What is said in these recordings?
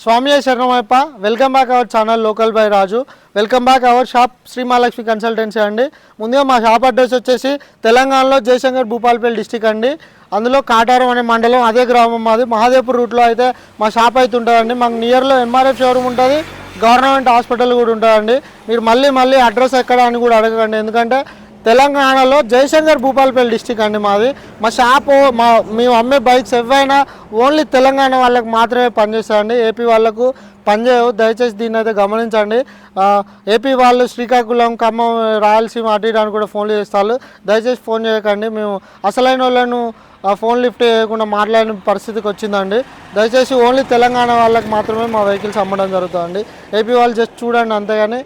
స్వామి శరణమయ్యప్ప. Welcome back our channel local by Raju. Welcome back our shop Shri Mahalakshmi consultancy అండి. ముందుగా మా షాప్ అడ్రస్ వచ్చేసి తెలంగాణలో జయశంకర్ భూపాలపల్లి డిస్టిక్ అండి. అందులో కాటారం అనే మండలం, అదే గ్రామం మాది. మహాదేవ్పూర్ రూట్లో అయితే మా షాప్ అయితే ఉంటుందండి. మాకు నియర్లో ఎంఆర్ఎఫ్ షోరూమ్ ఉంటుంది, గవర్నమెంట్ హాస్పిటల్ కూడా ఉంటుందండి. మీరు మళ్ళీ అడ్రస్ ఎక్కడ అని కూడా అడగండి, ఎందుకంటే తెలంగాణలో జయశంకర్ భూపాలపల్లి డిస్టిక్ అండి మాది. మా షాపు మేము అమ్మే బైక్స్ ఏవైనా ఓన్లీ తెలంగాణ వాళ్ళకి మాత్రమే పనిచేస్తాయండి, ఏపీ వాళ్ళకు పనిచేయవు. దయచేసి దీన్ని అయితే గమనించండి. ఏపీ వాళ్ళు శ్రీకాకుళం, ఖమ్మం, రాయలసీమ అటు ఇటు కూడా ఫోన్లు చేస్తారు. దయచేసి ఫోన్ చేయకండి. మేము అసలైన వాళ్ళను ఫోన్ లిఫ్ట్ చేయకుండా మాట్లాడిన పరిస్థితికి వచ్చిందండి. దయచేసి ఓన్లీ తెలంగాణ వాళ్ళకి మాత్రమే మా వెహికల్స్ అమ్మడం జరుగుతుందండి. ఏపీ వాళ్ళు జస్ట్ చూడండి అంతేగాని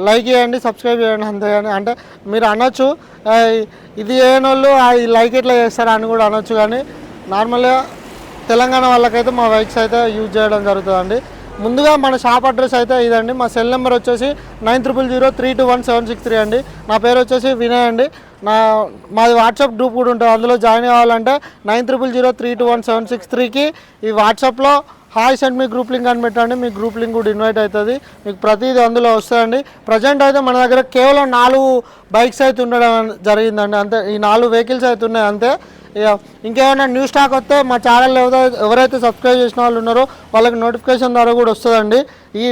లైక్ చేయండి, సబ్స్క్రైబ్ చేయండి అంతేగాని. అంటే మీరు అనొచ్చు ఇది చేయని వాళ్ళు లైక్ ఎట్లా చేస్తారా అని కూడా అనొచ్చు, కానీ నార్మల్గా తెలంగాణ వాళ్ళకైతే మా బైక్స్ అయితే యూజ్ చేయడం జరుగుతుందండి. ముందుగా మన షాప్ అడ్రస్ అయితే ఇదండి. మా సెల్ నెంబర్ వచ్చేసి 9003211763 అండి. నా పేరు వచ్చేసి వినయ్ అండి. మాది వాట్సాప్ గ్రూప్ కూడా ఉంటుంది, అందులో జాయిన్ కావాలంటే 9003211763కి ఈ వాట్సాప్లో hi send me group link అని పెట్టండి. మీ గ్రూప్ లింక్ కూడా ఇన్వైట్ అవుతుంది, మీకు ప్రతిదీ అందులో వస్తుందండి. ప్రజెంట్ అయితే మన దగ్గర కేవలం 4 బైక్స్ అయితే ఉండడం జరిగిందండి, అంతే. ఈ 4 వెహికల్స్ అయితే ఉన్నాయి అంతే. ఇంకేమైనా న్యూ స్టాక్ వస్తే మా ఛానల్ ఎవరైతే సబ్స్క్రైబ్ చేసిన వాళ్ళు ఉన్నారో వాళ్ళకి నోటిఫికేషన్ ద్వారా కూడా వస్తుందండి. ఈ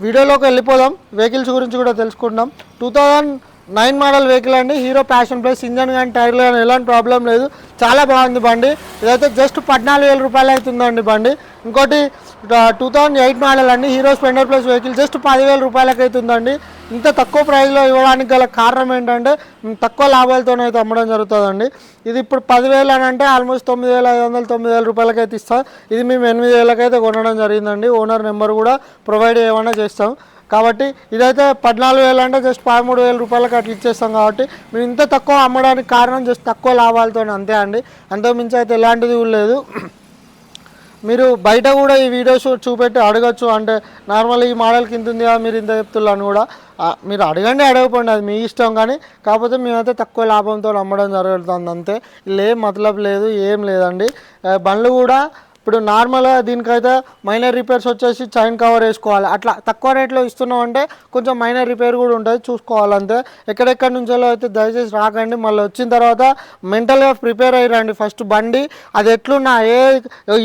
వీడియోలోకి వెళ్ళిపోదాం, వెహికల్స్ గురించి కూడా తెలుసుకుందాం. 2009 మోడల్ వెహికల్ అండి, హీరో ప్యాషన్ ప్లస్. ఇంజన్ కానీ టైర్లు కానీ ఎలాంటి ప్రాబ్లం లేదు, చాలా బాగుంది బండి. ఇదైతే జస్ట్ 14,000 రూపాయలు అవుతుందండి బండి. ఇంకోటి 2008 మోడల్ అండి, hero Splendor plus vehicle just 10,000 రూపాయలకి అవుతుందండి. ఇంత తక్కువ ప్రైస్లో ఇవ్వడానికి గల కారణం ఏంటంటే తక్కువ లాభాలతోనైతే అమ్మడం జరుగుతుందండి. ఇది ఇప్పుడు 10,000 అని అంటే ఆల్మోస్ట్ 9,500 9,000 రూపాయలకి అయితే ఇస్తాం. ఇది మేము 8,000 అయితే కొనడం జరిగిందండి. ఓనర్ నెంబర్ కూడా ప్రొవైడ్ ఏమైనా చేస్తాం. కాబట్టి ఇదైతే 14,000 అంటే జస్ట్ 13,000 రూపాయలకి అట్లా ఇచ్చేస్తాం. కాబట్టి మేము ఇంత తక్కువ అమ్మడానికి కారణం జస్ట్ తక్కువ లాభాలతో అంతే అండి, అంతకుమించి అయితే ఎలాంటిది లేదు. మీరు బయట కూడా ఈ వీడియోస్ చూపెట్టి అడగచ్చు, అంటే నార్మల్ ఈ మోడల్కి ఇంత ఉంది కదా మీరు ఇంత చెప్తున్నాను కూడా మీరు అడగండి, అడగపోండి, అది మీ ఇష్టం. కానీ కాకపోతే మేమైతే తక్కువ లాభంతో అమ్మడం జరుగుతుంది అంతే. ఇలా ఏం మతలబ్ లేదు, ఏం లేదండి. బండ్లు కూడా ఇప్పుడు నార్మల్గా దీనికైతే మైనర్ రిపేర్స్ వచ్చేసి చైన్ కవర్ వేసుకోవాలి. అట్లా తక్కువ రేట్లో ఇస్తున్నాం అంటే కొంచెం మైనర్ రిపేర్ కూడా ఉంటుంది, చూసుకోవాలంతే. ఎక్కడెక్కడి నుంచో అయితే దయచేసి రాకండి. మళ్ళీ వచ్చిన తర్వాత మెంటల్గా ప్రిపేర్ అయ్యిరండి. ఫస్ట్ బండి అది ఎట్లున్నా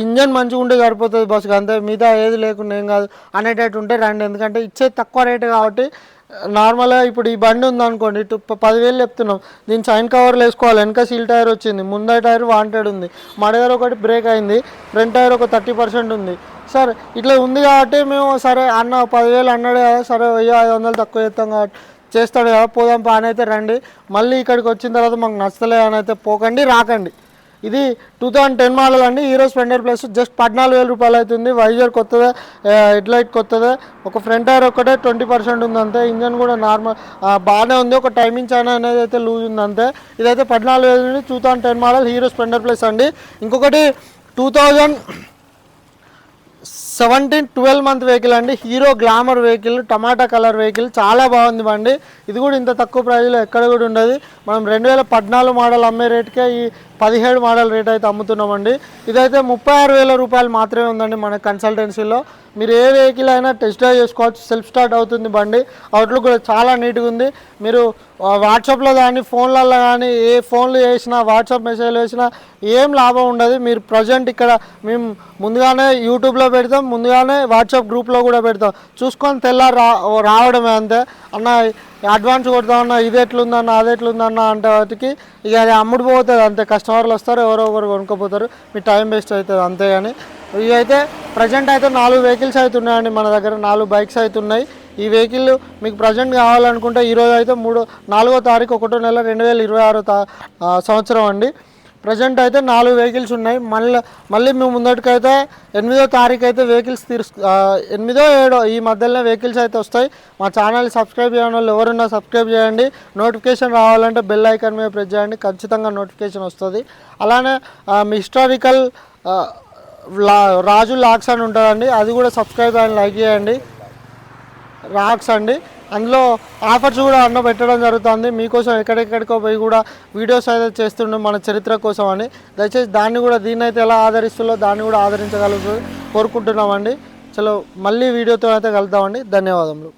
ఇంజన్ మంచిగా ఉంటే సరిపోతుంది బస్సుకి, అంతే. మిగతా ఏది లేకుండా ఏం కాదు అనేటట్టు ఉంటే రండి, ఎందుకంటే ఇచ్చేది తక్కువ రేటు కాబట్టి. నార్మల్గా ఇప్పుడు ఈ బండి ఉందనుకోండి, 10,000 చెప్తున్నాం. దీని చైన్ కవర్లు వేసుకోవాలి. వెనక సీల్ టైర్ వచ్చింది, ముందర టైర్ వాంటెడ్ ఉంది, మడగర ఒకటి బ్రేక్ అయింది, ఫ్రంట్ టైర్ ఒక 30% ఉంది. సార్ ఇట్లా ఉంది కాబట్టి మేము సరే అన్న 10,000 అన్నాడు కదా, సరే 1,500 తక్కువ చేస్తాం కాబట్టి చేస్తాడు కదా, పోదాం పని అయితే రండి. మళ్ళీ ఇక్కడికి వచ్చిన తర్వాత మాకు నచ్చలే అని అయితే పోకండి, రాకండి. ఇది 2010 మోడల్ అండి, హీరో స్ప్లెండర్ ప్లస్ జస్ట్ 14,000 రూపాయలు అవుతుంది. వైజర్ కొత్తదే, హెడ్లైట్ కొత్తదే, ఒక ఫ్రంట్ టైర్ ఒకటే 20% ఉంది అంతే. ఇంజన్ కూడా నార్మల్ బాగానే ఉంది, ఒక టైమింగ్ చైనా అనేది అయితే లూజ్ ఉంది అంతే. ఇదైతే 14,000 నుండి 2010 మోడల్ హీరో స్ప్లెండర్ ప్లస్ అండి. ఇంకొకటి 2017-12 మంత్ వెహికల్ అండి, హీరో గ్లామర్ వెహికల్, టమాటా కలర్ వెహికల్, చాలా బాగుంది బండి. ఇది కూడా ఇంత తక్కువ ప్రైస్లో ఎక్కడ కూడా ఉండదు. మనం 2014 మోడల్ అమ్మే రేటుకే ఈ 17 మోడల్ రేట్ అయితే అమ్ముతున్నామండి. ఇదైతే 36,000 రూపాయలు మాత్రమే ఉందండి మన కన్సల్టెన్సీలో. మీరు ఏ వెహికల్ అయినా టెస్ట్ డ్రైవ్ చేసుకోవచ్చు, సెల్ఫ్ స్టార్ట్ అవుతుంది బండి. అవుట్లుక్ కూడా చాలా నీట్గా ఉంది. మీరు వాట్సాప్లో కానీ ఫోన్లలో కానీ ఏ ఫోన్లు చేసినా వాట్సాప్ మెసేజ్లు వేసినా ఏం లాభం ఉండదు. మీరు ప్రజెంట్ ఇక్కడ మేము ముందుగానే యూట్యూబ్లో పెడతాం, ముందుగానే వాట్సాప్ గ్రూప్లో కూడా పెడతాం, చూసుకొని తెల్లారి రావడమే అంతే. అన్న అడ్వాన్స్ కొడతామన్నా, ఇది ఎట్లుందన్న అది ఎట్లుందన్న అంటే వాటికి ఇక అది అమ్ముడుపోతుంది అంతే. కస్టమర్లు వస్తారు, ఎవరో ఒకరు కొనుక్కోపోతారు, మీ టైం వేస్ట్ అవుతుంది అంతే. కానీ ఇవి అయితే ప్రజెంట్ అయితే 4 వెహికల్స్ అయితే ఉన్నాయండి మన దగ్గర, 4 బైక్స్ అయితే ఉన్నాయి. ఈ వెహికల్ మీకు ప్రజెంట్ కావాలనుకుంటే ఈరోజు అయితే 4వ తారీఖు 1వ నెల 2026 సంవత్సరం అండి. ప్రజెంట్ అయితే 4 వెహికల్స్ ఉన్నాయి. మళ్ళీ మేము ముందటికైతే 8వ తారీఖు అయితే వెహికల్స్ 8ో 7ో ఈ మధ్యలోనే వెహికల్స్ అయితే వస్తాయి. మా ఛానల్ సబ్స్క్రైబ్ చేయని వాళ్ళు ఎవరున్నా సబ్స్క్రైబ్ చేయండి. నోటిఫికేషన్ రావాలంటే బెల్ ఐకాన్ మీద ప్రెస్ చేయండి, ఖచ్చితంగా నోటిఫికేషన్ వస్తుంది. అలానే మీ హిస్టారికల్ రాజు లాక్స్ అని ఉంటుందండి, అది కూడా సబ్స్క్రైబ్ అండ్ లైక్ చేయండి. రాక్స్ అండి, అందులో ఆఫర్స్ కూడా అన్న పెట్టడం జరుగుతుంది. మీకోసం ఎక్కడెక్కడికో పోయి కూడా వీడియోస్ అయితే చేస్తుండే మన చరిత్ర కోసం అని. దయచేసి దీన్ని అయితే ఎలా ఆదరిస్తుందో దాన్ని కూడా ఆదరించగలుగుతుంది కోరుకుంటున్నామండి. చలో మళ్ళీ వీడియోతో అయితే కలుద్దామండి. ధన్యవాదములు.